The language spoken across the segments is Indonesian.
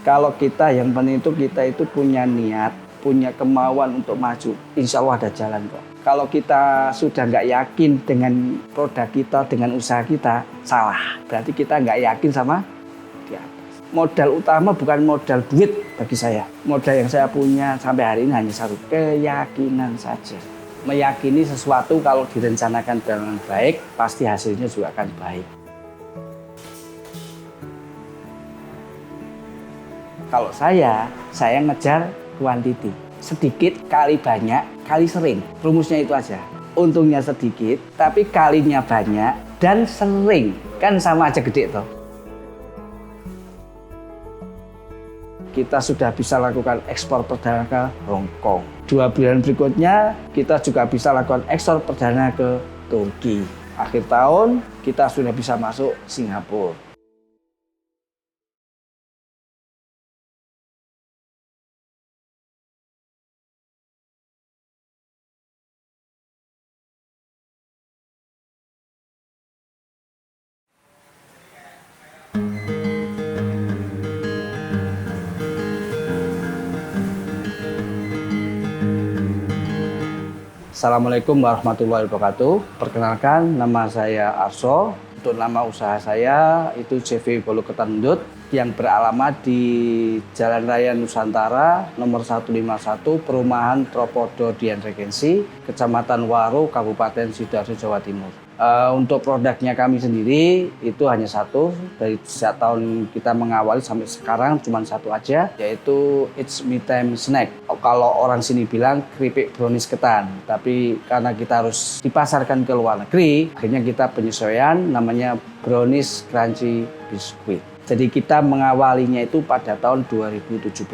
Kalau kita yang penting itu kita itu punya niat, punya kemauan untuk maju, insya Allah ada jalan kok. Kalau kita sudah nggak yakin dengan produk kita, dengan usaha kita, salah. Berarti kita nggak yakin sama di atas. Modal utama bukan modal duit bagi saya. Modal yang saya punya sampai hari ini hanya satu, keyakinan saja. Meyakini sesuatu kalau direncanakan dengan baik, pasti hasilnya juga akan baik. Kalau saya ngejar kuantiti. Sedikit kali banyak, kali sering. Rumusnya itu aja. Untungnya sedikit, tapi kalinya banyak dan sering. Kan sama aja gede toh. Kita sudah bisa lakukan ekspor perdana ke Hong Kong. 2 bulan berikutnya kita juga bisa lakukan ekspor perdana ke Turki. Akhir tahun kita sudah bisa masuk Singapura. Assalamualaikum warahmatullahi wabarakatuh. Perkenalkan, nama saya Arso. Untuk nama usaha saya itu CV Bolu Ketan Endut yang beralamat di Jalan Raya Nusantara nomor 151 Perumahan Tropodo Dian Regensi, Kecamatan Waro, Kabupaten Sidoarjo, Jawa Timur. Untuk produknya kami sendiri itu hanya satu, dari sejak tahun kita mengawali sampai sekarang cuma satu aja, yaitu It's Me Time Snack. Kalau orang sini bilang keripik brownies ketan, tapi karena kita harus dipasarkan ke luar negeri, akhirnya kita penyesuaian namanya brownies crunchy biskuit. Jadi kita mengawalinya itu pada tahun 2017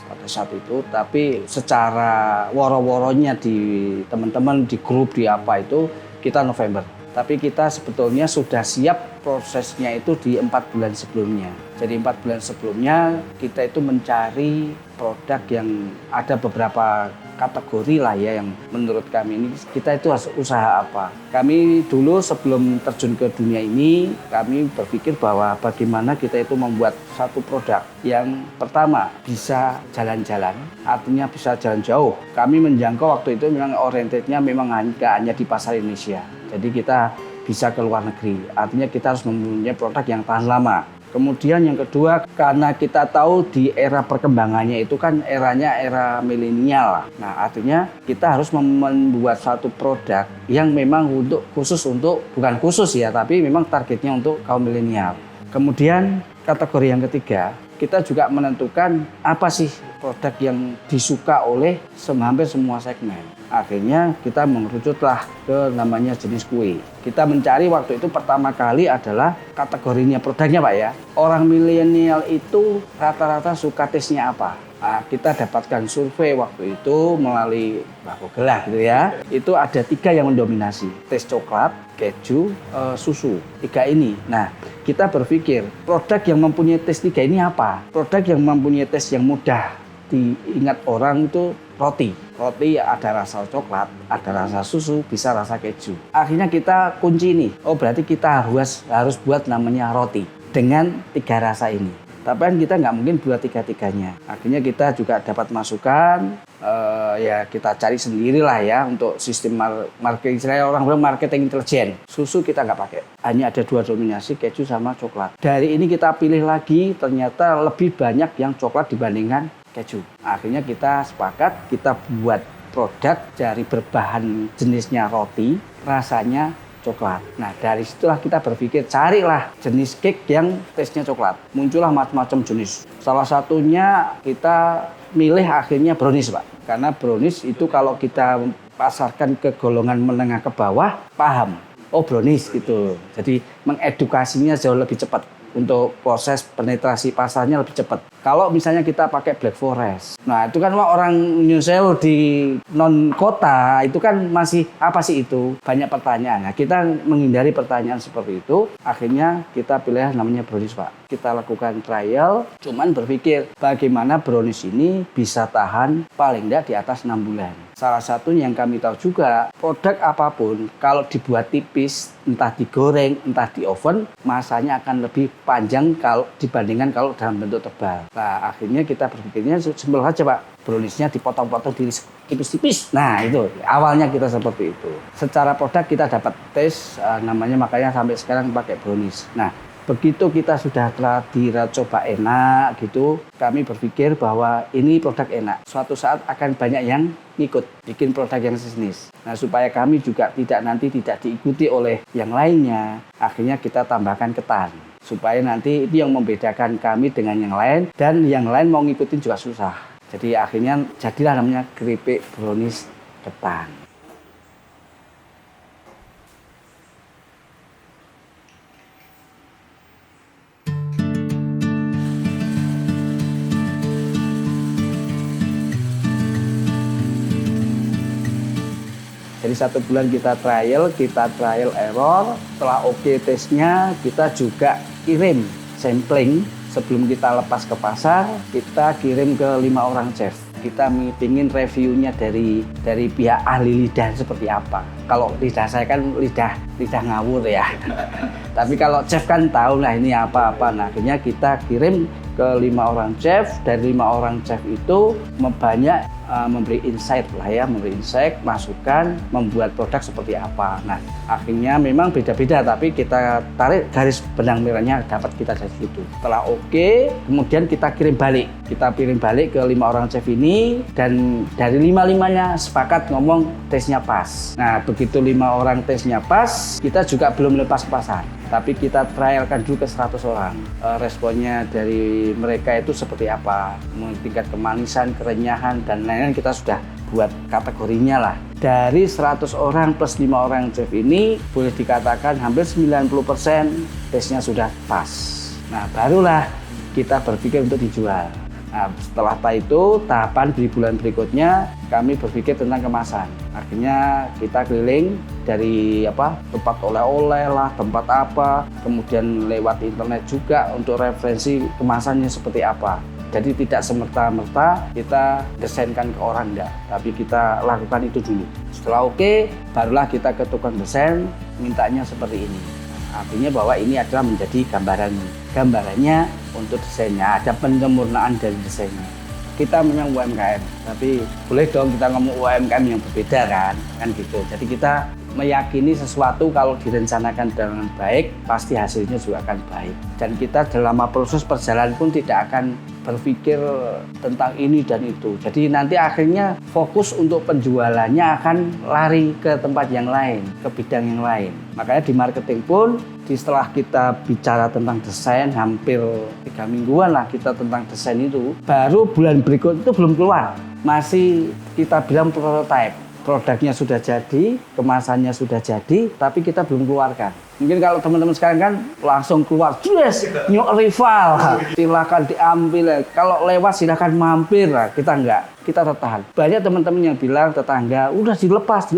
pada saat itu, tapi secara woro-woronya di teman-teman di grup di apa itu kita November. Tapi kita sebetulnya sudah siap prosesnya itu di 4 bulan sebelumnya. Jadi 4 bulan sebelumnya kita itu mencari produk yang ada beberapa kategori lah ya, yang menurut kami ini kita itu harus usaha apa. Kami dulu sebelum terjun ke dunia ini, kami berpikir bahwa bagaimana kita itu membuat satu produk yang pertama bisa jalan-jalan, artinya bisa jalan jauh. Kami menjangkau waktu itu memang orientednya memang hanya di pasar Indonesia. Jadi kita bisa ke luar negeri, artinya kita harus mempunyai produk yang tahan lama. Kemudian yang kedua, karena kita tahu di era perkembangannya itu kan eranya era milenial. Nah, artinya kita harus membuat satu produk yang memang bukan khusus ya, tapi memang targetnya untuk kaum milenial. Kemudian kategori yang ketiga, kita juga menentukan apa sih produk yang disuka oleh hampir semua segmen. Akhirnya kita mengerucutlah ke namanya jenis kue. Kita mencari waktu itu pertama kali adalah kategorinya produknya Pak ya. Orang milenial itu rata-rata suka taste-nya apa? Nah, kita dapatkan survei waktu itu melalui Google lah gitu ya. Itu ada 3 yang mendominasi, taste coklat, keju, susu. 3 ini. Nah, kita berpikir produk yang mempunyai taste 3 ini apa? Produk yang mempunyai taste yang mudah diingat orang itu roti. Roti ada rasa coklat, ada rasa susu, bisa rasa keju. Akhirnya kita kunci ini. Oh, berarti kita harus buat namanya roti dengan 3 rasa ini. Tapi kan kita nggak mungkin buat 3-tiganya. Akhirnya kita juga dapat masukan, ya kita cari sendirilah ya untuk sistem marketing. Orang bilang marketing intelijen. Susu kita nggak pakai. Hanya ada 2 dominasi, keju sama coklat. Dari ini kita pilih lagi, ternyata lebih banyak yang coklat dibandingkan keju. Akhirnya kita sepakat, kita buat produk dari berbahan jenisnya roti, rasanya coklat. Nah, dari situlah kita berpikir carilah jenis cake yang taste-nya coklat. Muncullah macam-macam jenis. Salah satunya kita milih akhirnya brownies, Pak. Karena brownies itu kalau kita pasarkan ke golongan menengah ke bawah, paham. Oh, brownies gitu. Jadi mengedukasinya jauh lebih cepat. Untuk proses penetrasi pasarnya lebih cepat. Kalau misalnya kita pakai Black Forest, nah itu kan orang New Sewu di non kota itu kan masih apa sih itu? Banyak pertanyaan. Nah, kita menghindari pertanyaan seperti itu. Akhirnya kita pilih namanya brownies, Pak. Kita lakukan trial, cuman berpikir bagaimana brownies ini bisa tahan paling tidak di atas 6 bulan. salah satunya yang kami tahu juga, produk apapun kalau dibuat tipis, entah digoreng, entah di oven, masanya akan lebih panjang kalau dibandingkan kalau dalam bentuk tebal. Nah, akhirnya kita berpikirnya simpel saja Pak, browniesnya dipotong-potong tipis-tipis. Nah, itu awalnya kita seperti itu. Secara produk kita dapat tes, namanya makanya sampai sekarang pakai brownies. Nah, begitu kita sudah coba enak gitu, kami berpikir bahwa ini produk enak. Suatu saat akan banyak yang ikut bikin produk yang sejenis. Nah, supaya kami juga tidak diikuti oleh yang lainnya, akhirnya kita tambahkan ketan. Supaya nanti itu yang membedakan kami dengan yang lain, dan yang lain mau ngikutin juga susah. Jadi akhirnya jadilah namanya keripik brownies ketan. Jadi 1 bulan kita trial error, setelah oke tesnya, kita juga kirim sampling sebelum kita lepas ke pasar, kita kirim ke 5 orang chef. Kita meetingin reviewnya dari pihak ahli lidah seperti apa. Kalau lidah saya kan lidah ngawur ya. Tapi kalau chef kan tahu lah ini apa-apa. Nah, akhirnya kita kirim ke 5 orang chef. Dari 5 orang chef itu banyak memberi insight, masukan, membuat produk seperti apa. Nah, akhirnya memang beda-beda, tapi kita tarik garis benang merahnya dapat kita dari situ. Setelah oke, kemudian kita kirim balik ke 5 orang chef ini, dan dari 5-5-nya sepakat ngomong tesnya pas. Nah, begitu 5 orang tesnya pas, kita juga belum lepas ke pasar, tapi kita trialkan dulu ke 100 orang. Responnya dari mereka itu seperti apa, tingkat kemanisan, kerenyahan, dan lain-lain kita sudah buat kategorinya lah. Dari 100 orang plus 5 orang chef ini, boleh dikatakan hampir 90% tesnya sudah pas. Nah, barulah kita berpikir untuk dijual. Nah, setelah itu tahapan di bulan berikutnya kami berpikir tentang kemasan. Akhirnya kita keliling dari tempat oleh-oleh lah, tempat apa, kemudian lewat internet juga untuk referensi kemasannya seperti apa. Jadi tidak semerta-merta kita desainkan ke orang, enggak, tapi kita lakukan itu dulu. Setelah oke, barulah kita ke tukang desain, mintanya seperti ini. Artinya bahwa ini adalah menjadi gambarannya untuk desainnya, ada penyempurnaan dari desainnya. Kita memang UMKM, tapi boleh dong kita ngomong UMKM yang berbeda kan gitu. Jadi kita meyakini sesuatu kalau direncanakan dengan baik, pasti hasilnya juga akan baik. Dan kita dalam proses perjalanan pun tidak akan berpikir tentang ini dan itu. Jadi nanti akhirnya fokus untuk penjualannya akan lari ke tempat yang lain, ke bidang yang lain. Makanya di marketing pun, setelah kita bicara tentang desain, hampir 3 mingguan lah kita tentang desain itu, baru bulan berikut itu belum keluar. Masih kita bilang prototype. Produknya sudah jadi, kemasannya sudah jadi, tapi kita belum keluarkan. Mungkin kalau teman-teman sekarang kan langsung keluar, yes, new arrival, silakan diambil. Kalau lewat silakan mampir, lah. Kita enggak, kita tertahan. Banyak teman-teman yang bilang tetangga, udah dilepas.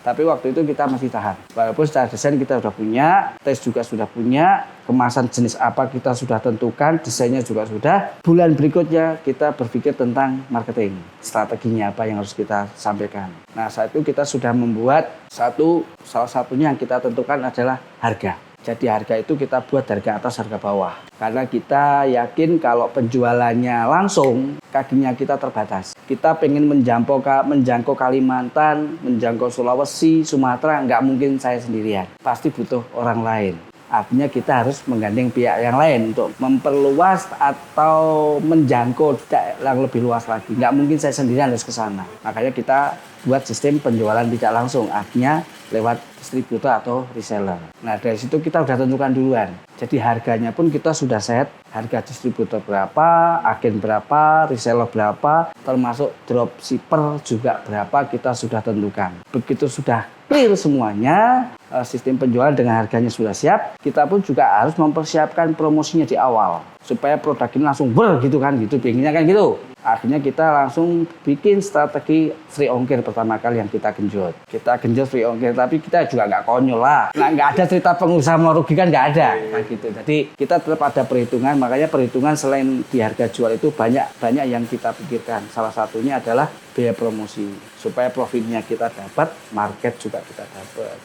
Tapi waktu itu kita masih tahan. Walaupun secara desain kita sudah punya, tes juga sudah punya, kemasan jenis apa kita sudah tentukan, desainnya juga sudah. Bulan berikutnya kita berpikir tentang marketing, strateginya apa yang harus kita sampaikan. Nah, saat itu kita sudah membuat salah satunya yang kita tentukan adalah harga. Jadi harga itu kita buat harga atas, harga bawah. Karena kita yakin kalau penjualannya langsung, kakinya kita terbatas. Kita pengen menjangkau Kalimantan, menjangkau Sulawesi, Sumatera, nggak mungkin saya sendirian. Pasti butuh orang lain. Artinya kita harus menggandeng pihak yang lain untuk memperluas atau menjangkau yang lebih luas lagi. Nggak mungkin saya sendirian harus ke sana. Makanya kita buat sistem penjualan tidak langsung, artinya lewat distributor atau reseller. Nah, dari situ kita sudah tentukan duluan. Jadi harganya pun kita sudah set, harga distributor berapa, agen berapa, reseller berapa, termasuk dropshipper juga berapa kita sudah tentukan. Begitu sudah clear semuanya, sistem penjualan dengan harganya sudah siap, kita pun juga harus mempersiapkan promosinya di awal supaya produk ini langsung gitu kan, gitu pinginnya kan gitu. Akhirnya kita langsung bikin strategi free ongkir pertama kali yang kita genjot. Kita genjot free ongkir, tapi kita juga nggak konyol lah. Nah, nggak ada cerita pengusaha merugikan, nggak ada. Nah, gitu. Jadi kita tetap ada perhitungan, makanya perhitungan selain di harga jual itu banyak yang kita pikirkan. Salah satunya adalah biaya promosi. Supaya profitnya kita dapat, market juga kita dapat.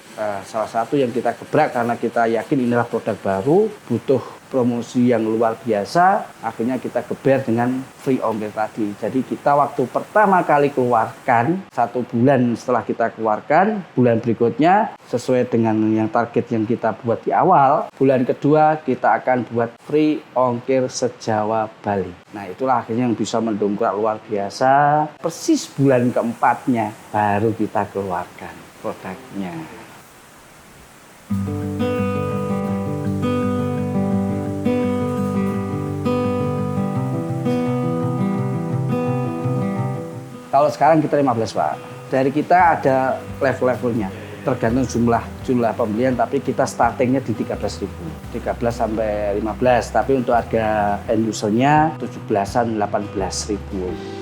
Salah satu yang kita gebrak karena kita yakin inilah produk baru, butuh promosi yang luar biasa, akhirnya kita geber dengan free ongkir tadi. Jadi kita waktu pertama kali keluarkan, 1 bulan setelah kita keluarkan, bulan berikutnya sesuai dengan yang target yang kita buat di awal, bulan kedua kita akan buat free ongkir se-Jawa Bali. Nah itulah akhirnya yang bisa mendongkrak luar biasa. Persis bulan keempatnya baru kita keluarkan produknya. Kalau sekarang kita 15 Pak, dari kita ada level-levelnya, tergantung jumlah pembelian, tapi kita startingnya di 13.000, 13 sampai 15, tapi untuk harga end usernya 17-an, 18.000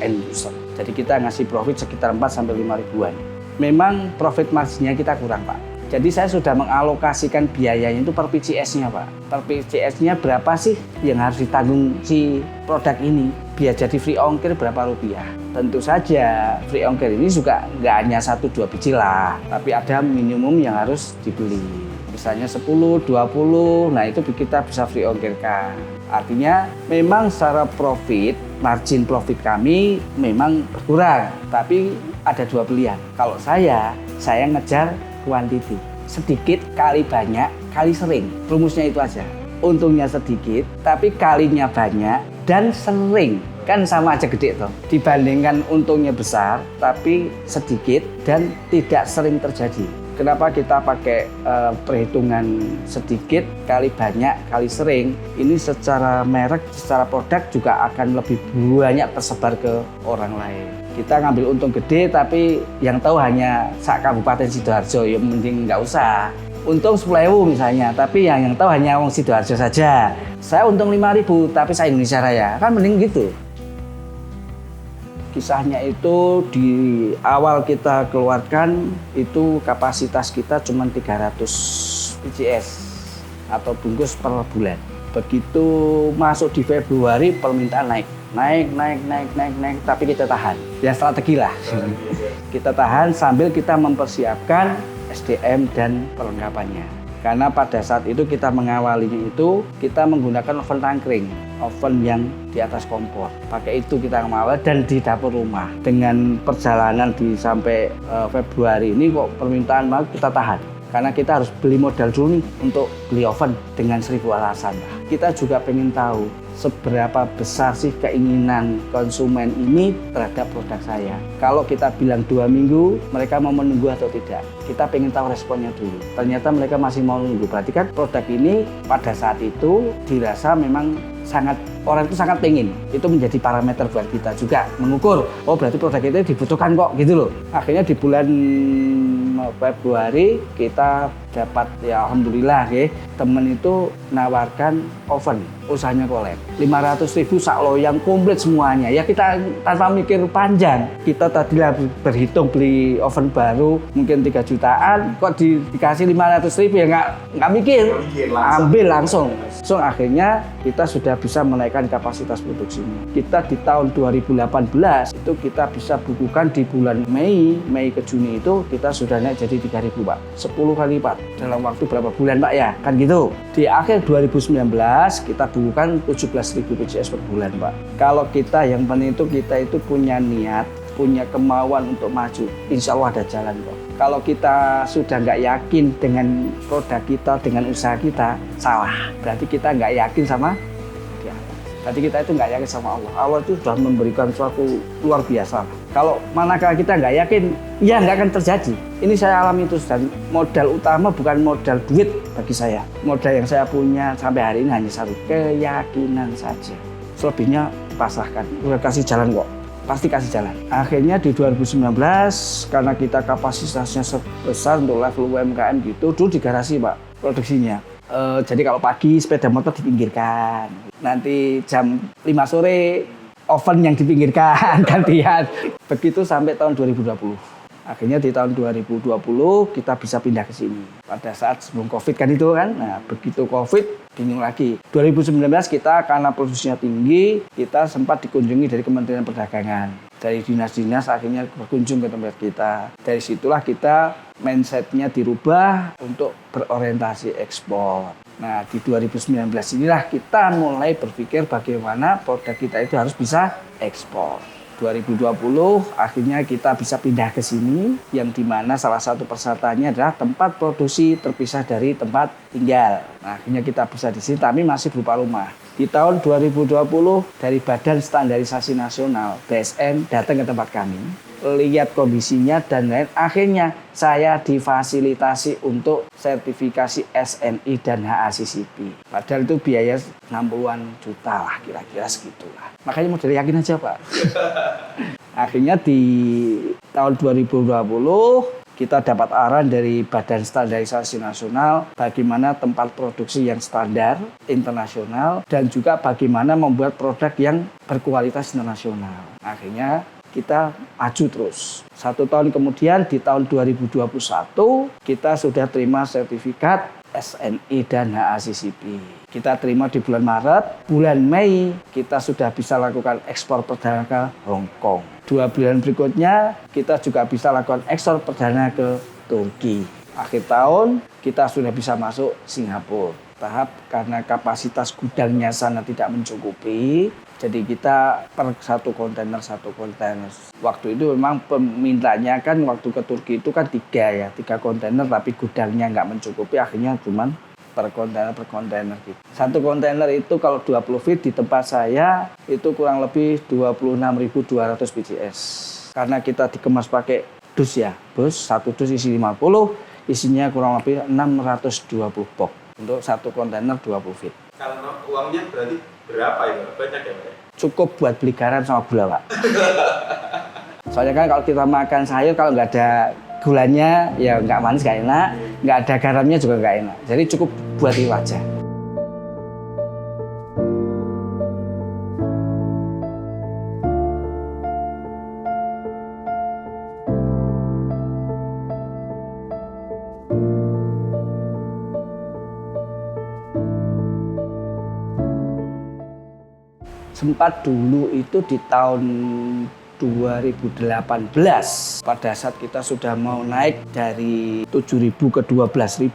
end user. Jadi kita ngasih profit sekitar 4 sampai 5 ribuan. Memang profit marginnya kita kurang Pak. Jadi saya sudah mengalokasikan biayanya itu per PCS-nya Pak. Per PCS-nya berapa sih yang harus ditanggung si produk ini? Biar jadi free ongkir berapa rupiah? Tentu saja free ongkir ini juga nggak hanya 1-2 biji lah. Tapi ada minimum yang harus dibeli. Misalnya 10, 20, nah itu kita bisa free ongkirkan. Artinya memang secara profit, margin profit kami memang berkurang. Tapi ada 2 pilihan. Kalau saya ngejar quantity, sedikit kali banyak kali sering, rumusnya itu aja. Untungnya sedikit tapi kalinya banyak dan sering, kan sama aja gede toh. Dibandingkan untungnya besar tapi sedikit dan tidak sering terjadi. Kenapa kita pakai perhitungan sedikit kali banyak kali sering? Ini secara merek, secara produk juga akan lebih banyak tersebar ke orang lain. Kita ngambil untung gede tapi yang tahu hanya sak Kabupaten Sidoarjo, ya mending nggak usah. Untung 10.000 misalnya, tapi yang tahu hanya wong Sidoarjo saja. Saya untung 5.000 tapi saya Indonesia Raya, kan mending gitu. Kisahnya itu di awal kita keluarkan itu kapasitas kita cuma 300 PCS atau bungkus per bulan. Begitu masuk di Februari permintaan naik, tapi kita tahan. Ya strategi lah. Kita tahan sambil kita mempersiapkan SDM dan perlengkapannya. Karena pada saat itu kita mengawalinya itu kita menggunakan oven tangkring, oven yang di atas kompor. Pakai itu kita mengawal dan di dapur rumah. Dengan perjalanan di sampai Februari ini kok permintaan mau kita tahan. Karena kita harus beli modal dulu nih untuk beli oven dengan 1000 alasan. Kita juga pengen tahu seberapa besar sih keinginan konsumen ini terhadap produk saya. Kalau kita bilang 2 minggu, mereka mau menunggu atau tidak. Kita pengen tahu responnya dulu. Ternyata mereka masih mau menunggu. Berarti kan produk ini pada saat itu dirasa memang orang itu sangat pengen. Itu menjadi parameter buat kita juga mengukur. Oh berarti produk itu dibutuhkan kok gitu loh. Akhirnya di bulan Februari kita dapat ya alhamdulillah ya, temen itu nawarkan oven, usahanya kolek 500.000 sak loyang komplit semuanya. Ya kita tanpa mikir panjang, kita tadilah berhitung beli oven baru mungkin 3 jutaan, kok dikasih 500.000 ya nggak mikir, ambil langsung. So akhirnya kita sudah bisa menaikkan kapasitas produksinya. Kita di tahun 2018 itu kita bisa bukukan di bulan Mei ke Juni itu kita sudah naik jadi 3.000 Pak, 10 kali lipat dalam waktu berapa bulan Pak ya, kan gitu. Di akhir 2019 kita bukukan 17.000 PCS per bulan Pak. Kalau kita yang penting itu kita itu punya niat, punya kemauan untuk maju, insya Allah ada jalan kok. Kalau kita sudah nggak yakin dengan produk kita, dengan usaha kita, salah. Berarti kita nggak yakin sama dia. Berarti kita itu nggak yakin sama Allah. Allah itu sudah memberikan suatu luar biasa. Kalau manakala kita nggak yakin, ya nggak akan terjadi. Ini saya alami terus, dan modal utama bukan modal duit bagi saya. Modal yang saya punya sampai hari ini hanya satu, keyakinan saja. Selebihnya pasrahkan, udah kasih jalan kok. Pasti kasih jalan. Akhirnya di 2019 karena kita kapasitasnya sebesar untuk level UMKM gitu, dulu di garasi Pak produksinya. Jadi kalau pagi sepeda motor dipinggirkan, nanti jam 5 sore oven yang dipinggirkan gantian. Begitu sampai tahun 2020. Akhirnya di tahun 2020 kita bisa pindah ke sini. Pada saat sebelum Covid kan itu kan. Nah, begitu Covid bingung lagi. 2019 kita karena produksinya tinggi, kita sempat dikunjungi dari Kementerian Perdagangan. Dari dinas-dinas akhirnya berkunjung ke tempat kita. Dari situlah kita mindset-nya dirubah untuk berorientasi ekspor. Nah, di 2019 inilah kita mulai berpikir bagaimana produk kita itu harus bisa ekspor. 2020 akhirnya kita bisa pindah ke sini, yang dimana salah satu persyaratannya adalah tempat produksi terpisah dari tempat tinggal. Nah, akhirnya kita bisa di sini, tapi masih berupa rumah. Di tahun 2020 dari Badan Standarisasi Nasional (BSN) datang ke tempat kami, lihat kondisinya dan lain. Akhirnya saya difasilitasi untuk sertifikasi SNI dan HACCP. Padahal itu biaya 60-an juta lah, kira-kira segitulah. Makanya model yakin aja Pak. Akhirnya di tahun 2020 kita dapat arahan dari Badan Standarisasi Nasional bagaimana tempat produksi yang standar internasional dan juga bagaimana membuat produk yang berkualitas internasional. Akhirnya kita maju terus. 1 tahun kemudian di tahun 2021 kita sudah terima sertifikat SNI dan HACCP. Kita terima di bulan Maret, bulan Mei kita sudah bisa lakukan ekspor perdana ke Hong Kong. 2 bulan berikutnya kita juga bisa lakukan ekspor perdana ke Turki. Akhir tahun kita sudah bisa masuk Singapura. Tahap karena kapasitas gudangnya sana tidak mencukupi, jadi kita per satu kontainer. Waktu itu memang pemintanya kan waktu ke Turki itu kan 3 kontainer, tapi gudangnya nggak mencukupi, akhirnya cuman per kontainer gitu. 1 kontainer itu kalau 20 feet di tempat saya itu kurang lebih 26.200 BCS. Karena kita dikemas pakai dus ya, bus 1 dus isi 50, isinya kurang lebih 620 box untuk 1 kontainer 20 feet. Kalau uangnya berarti berapa ya? Banyak ya Pak? Cukup buat beli garam sama gula Pak. Soalnya kan kalau kita makan sayur kalau nggak ada gulanya ya nggak manis, nggak enak, nggak ada garamnya juga nggak enak. Jadi cukup buat itu aja. Sempat dulu itu di tahun 2018 pada saat kita sudah mau naik dari 7.000 ke 12.000.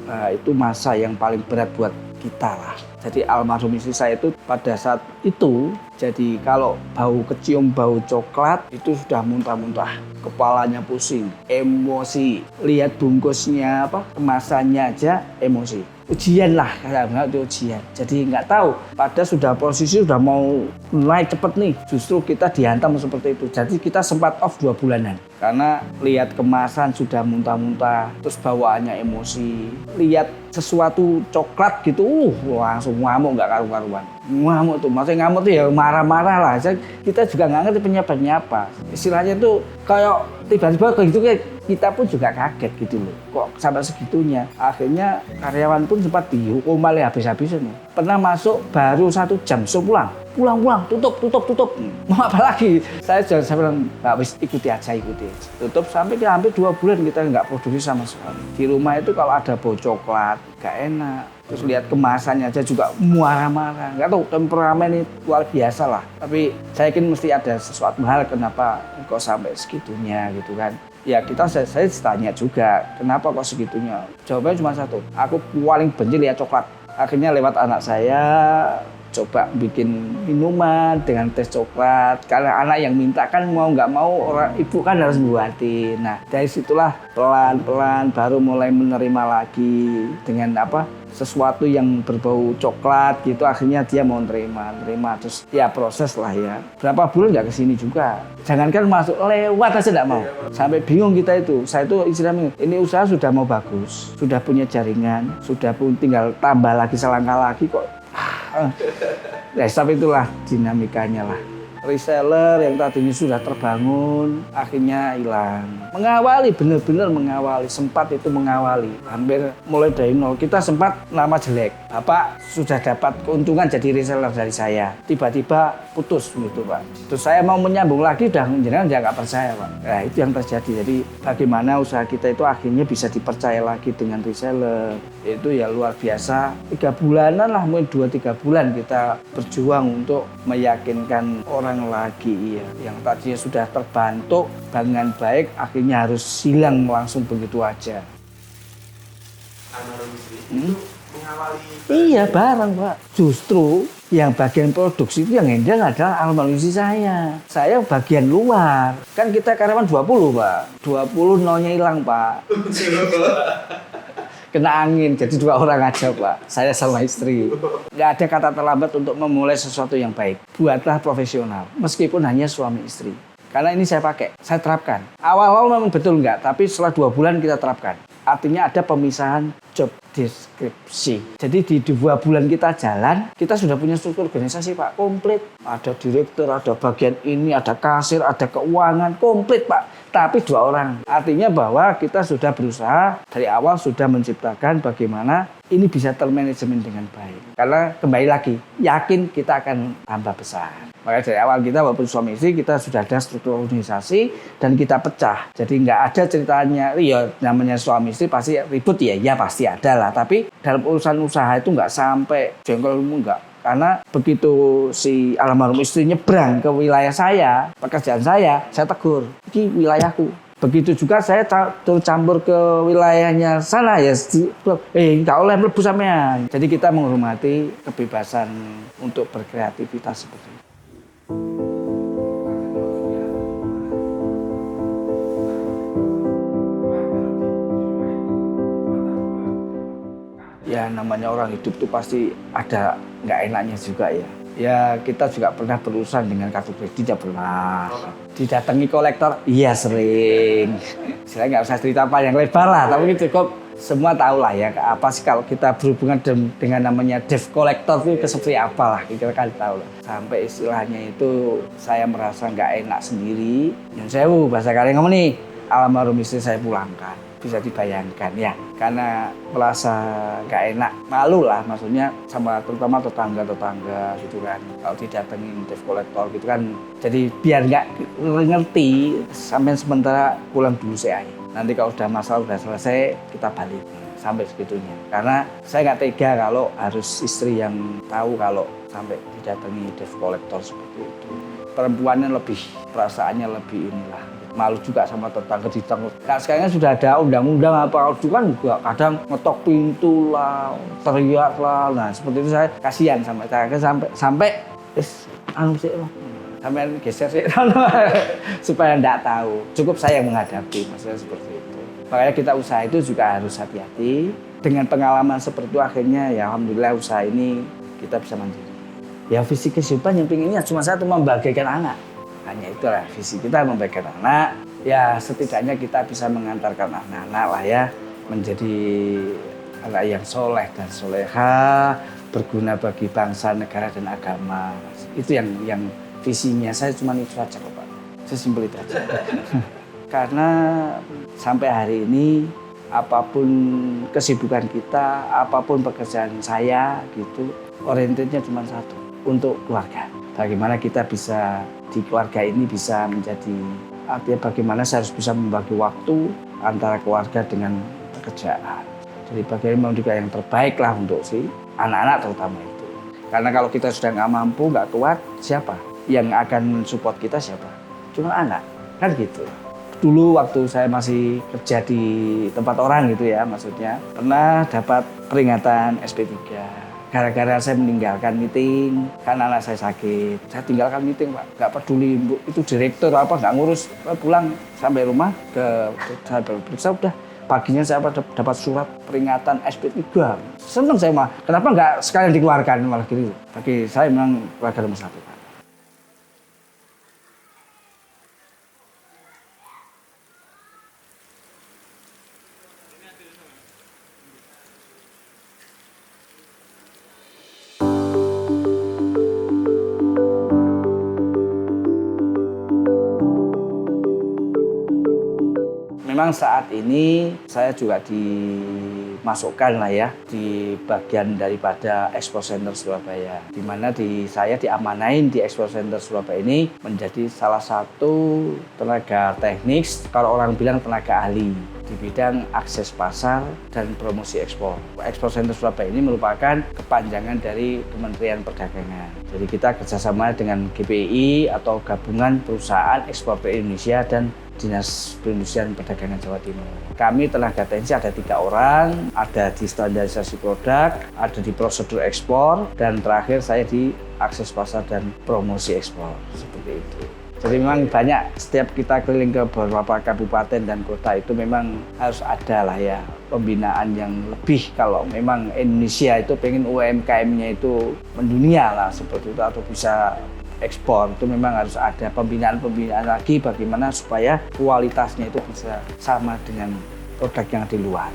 Nah, itu masa yang paling berat buat kita lah. Jadi almarhum istri saya itu pada saat itu, jadi kalau kecium bau coklat itu sudah muntah-muntah, kepalanya pusing, emosi, lihat bungkusnya kemasannya aja emosi. Ujian lah, kadang-kadang itu ujian. Jadi nggak tahu, pada sudah posisi sudah mau naik cepet nih, justru kita dihantam seperti itu. Jadi kita sempat off 2 bulanan. Karena lihat kemasan sudah muntah-muntah, terus bawaannya emosi. Lihat sesuatu coklat gitu, langsung ngamuk nggak karu-karuan. Ngamuk tuh, maksudnya ngamuk tuh ya marah-marah lah. Kita juga nggak ngerti penyebabnya apa. Istilahnya tuh kayak tiba-tiba kayak gitu, kayak kita pun juga kaget gitu loh. Kok sampai segitunya? Akhirnya karyawan pun sempat dihukum malah habis-habisan. Pernah masuk baru 1 jam, suruh pulang. Pulang, tutup. Mau apa lagi? Saya bilang, nggak wis ikuti. Tutup sampai hampir 2 bulan kita nggak produksi sama sekali. Di rumah itu kalau ada bau coklat, nggak enak. Terus lihat kemasannya aja juga marah-marah. Nggak tahu, temperamen ini luar biasa lah. Tapi saya yakin mesti ada sesuatu hal kenapa kok sampai segitunya gitu kan. Ya saya tanya juga, kenapa kok segitunya? Jawabannya cuma satu, aku paling benci lihat coklat. Akhirnya lewat anak saya, coba bikin minuman dengan tes coklat. Karena anak yang minta kan mau nggak mau, orang ibu kan harus buatin. Nah dari situlah pelan-pelan baru mulai menerima lagi dengan sesuatu yang berbau coklat gitu. Akhirnya dia mau nerima terus ya proses lah ya. Berapa bulan nggak kesini juga. Jangankan masuk, lewat aja nggak mau. Sampai bingung kita itu. Saya itu istilahnya ini usaha sudah mau bagus, sudah punya jaringan, sudah pun tinggal tambah lagi selangkah lagi kok. Ya tapi itulah dinamikanya lah. Reseller yang tadinya sudah terbangun akhirnya hilang. Mengawali, benar-benar mengawali, sempat itu mengawali. Hampir mulai dari nol. Kita sempat nama jelek. Bapak sudah dapat keuntungan jadi reseller dari saya, tiba-tiba putus gitu Pak. Terus saya mau menyambung lagi, udah jenengan dia nggak percaya Pak. Nah itu yang terjadi. Jadi bagaimana usaha kita itu akhirnya bisa dipercaya lagi dengan reseller. Itu ya luar biasa. 3 bulanan lah, mungkin 2-3 bulan kita berjuang untuk meyakinkan orang lagi ya. Yang tadinya sudah terbantu dengan baik, akhirnya harus hilang langsung begitu aja. Almarhum istri itu mengawali Iya bareng Pak. Justru yang bagian produksi itu yang handle adalah almarhum istri saya. Saya bagian luar. Kan kita karyawan 20 Pak. 20 nolnya hilang Pak. Kena angin, jadi 2 orang aja Pak. Saya sama istri. Nggak ada kata terlambat untuk memulai sesuatu yang baik. Buatlah profesional, meskipun hanya suami istri. Karena ini saya pakai, saya terapkan. Awal-awal memang betul enggak, tapi setelah 2 bulan kita terapkan. Artinya ada pemisahan job deskripsi. Jadi di 2 bulan kita jalan, kita sudah punya struktur organisasi Pak, komplit. Ada direktur, ada bagian ini, ada kasir, ada keuangan, komplit Pak. Tapi 2 orang. Artinya bahwa kita sudah berusaha dari awal sudah menciptakan bagaimana ini bisa termanajemen dengan baik. Karena kembali lagi, yakin kita akan tambah besar. Makanya dari awal kita walaupun suami istri kita sudah ada struktur organisasi dan kita pecah. Jadi nggak ada ceritanya, ya namanya suami istri pasti ribut ya pasti ada lah. Tapi dalam urusan usaha itu nggak sampai jengkelmu nggak. Karena begitu si almarhum istri nyebrang ke wilayah saya, pekerjaan saya tegur, ini wilayahku. Begitu juga saya tercampur ke wilayahnya sana ya, nggak oleh mlebu sampean. Jadi kita menghormati kebebasan untuk berkreativitas seperti itu. Ya namanya orang hidup tuh pasti ada nggak enaknya juga ya. Ya kita juga pernah berurusan dengan kartu kredit ya pernah. Didatangi kolektor, iya sering. Saya nggak usah cerita apa yang lebar lah, tapi cukup semua tahu lah ya apa sih kalau kita berhubungan dengan namanya debt collector itu seperti apa lah, kita kan tahu lah. Sampai istilahnya itu saya merasa nggak enak sendiri. Nyun sewu bahasa kalian ngomong nih, almarhum istri saya pulangkan. Bisa dibayangkan ya, karena merasa nggak enak, malu lah maksudnya sama terutama tetangga gitu kan, kalau didatengin debt collector gitu kan, jadi biar nggak ngerti sampai sementara pulang dulu saya. Nanti kalau udah masalah udah selesai kita balik sampai segitunya, karena saya nggak tega kalau harus istri yang tahu kalau sampai didatangi debt collector seperti itu. Perempuannya lebih perasaannya lebih inilah. Malu juga sama tetangga di tangga. Nah, sekarang sudah ada undang-undang apa, kalau dulu kan juga kadang ngetok pintu lah, teriak lah. Nah, seperti itu saya kasihan sama tetangga sampai sampai geser sih supaya enggak tahu. Cukup saya yang menghadapi masalah seperti itu. Makanya kita usaha itu juga harus hati-hati. Dengan pengalaman seperti itu akhirnya ya alhamdulillah usaha ini kita bisa mandiri. Ya visi kehidupan yang pinginnya cuma satu, membahagiakan anak. Hanya itulah visi kita, membahagiakan anak. Ya setidaknya kita bisa mengantarkan anak-anak lah ya menjadi anak yang soleh dan soleha, berguna bagi bangsa, negara dan agama. Itu yang visinya saya cuma itu saja kok Pak. Sesimpel itu aja. Karena sampai hari ini apapun kesibukan kita, apapun pekerjaan saya gitu, orientasinya cuma satu, untuk keluarga. Bagaimana kita bisa di keluarga ini bisa menjadi, artinya bagaimana saya harus bisa membagi waktu antara keluarga dengan pekerjaan. Jadi bagaimana juga yang terbaik lah untuk si anak-anak terutama itu. Karena kalau kita sudah nggak mampu, nggak kuat, siapa? Yang akan mensupport kita siapa? Cuma anak, kan gitu. Dulu waktu saya masih kerja di tempat orang gitu ya, maksudnya pernah dapat peringatan SP3. Gara-gara saya meninggalkan meeting, kan anak saya sakit. Saya tinggalkan meeting Pak, nggak peduli itu direktur apa, nggak ngurus. Pulang sampai rumah saya periksa udah. Paginya saya dapat surat peringatan SP3. Seneng saya mah, kenapa nggak sekalian dikeluarkan malah gitu. Bagi saya memang keluarga nomor 1 Pak. memang saat ini saya juga dimasukkan lah ya di bagian daripada Expo Center Surabaya, di mana saya diamanain di Expo Center Surabaya ini menjadi salah satu tenaga teknis, kalau orang bilang tenaga ahli di bidang akses pasar dan promosi ekspor. Expo Center Surabaya ini merupakan kepanjangan dari Kementerian Perdagangan. Jadi kita kerjasama dengan GPI atau Gabungan Perusahaan Eksportir Indonesia dan Dinas Perindustrian Perdagangan Jawa Timur. Kami tenaga teknis ada 3 orang, ada di standarisasi produk, ada di prosedur ekspor, dan terakhir saya di akses pasar dan promosi ekspor. Seperti itu. Jadi memang banyak, setiap kita keliling ke beberapa kabupaten dan kota itu memang harus ada lah ya pembinaan yang lebih. Kalau memang Indonesia itu pengen UMKM-nya itu mendunia lah seperti itu atau bisa ekspor, itu memang harus ada pembinaan-pembinaan lagi bagaimana supaya kualitasnya itu bisa sama dengan produk yang di luar.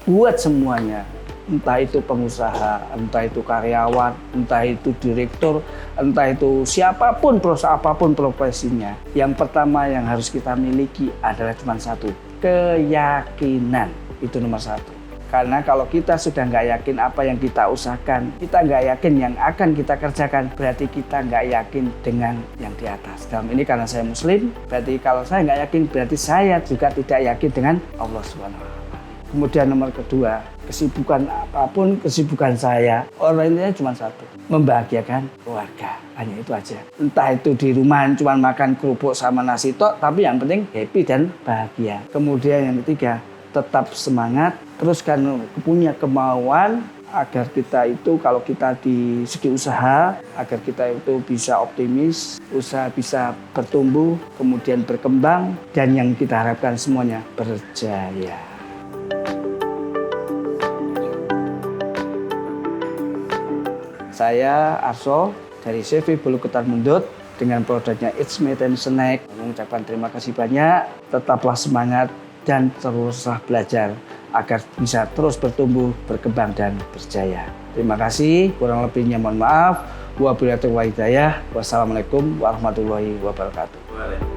Buat semuanya, entah itu pengusaha, entah itu karyawan, entah itu direktur, entah itu siapapun, apapun profesinya. Yang pertama yang harus kita miliki adalah cuma satu, keyakinan. Itu nomor 1. Karena kalau kita sudah nggak yakin apa yang kita usahakan, kita nggak yakin yang akan kita kerjakan, berarti kita nggak yakin dengan yang di atas. Dalam ini karena saya Muslim, berarti kalau saya nggak yakin, berarti saya juga tidak yakin dengan Allah SWT. Kemudian nomor kedua, kesibukan apapun kesibukan saya, orientasinya cuma satu, membahagiakan keluarga. Hanya itu aja. Entah itu di rumah cuma makan kerupuk sama nasi tok, tapi yang penting happy dan bahagia. Kemudian yang ketiga, tetap semangat, teruskan punya kemauan agar kita itu kalau kita di segi usaha, agar kita itu bisa optimis, usaha bisa bertumbuh, kemudian berkembang, dan yang kita harapkan semuanya berjaya. Saya Arso dari CV Bolu Ketan Mendut dengan produknya It's Meat and Snack. Mengucapkan terima kasih banyak, tetaplah semangat dan teruslah belajar agar bisa terus bertumbuh, berkembang dan berjaya. Terima kasih, kurang lebihnya mohon maaf. Wabillahi taufiq wal hidayah. Wassalamualaikum warahmatullahi wabarakatuh.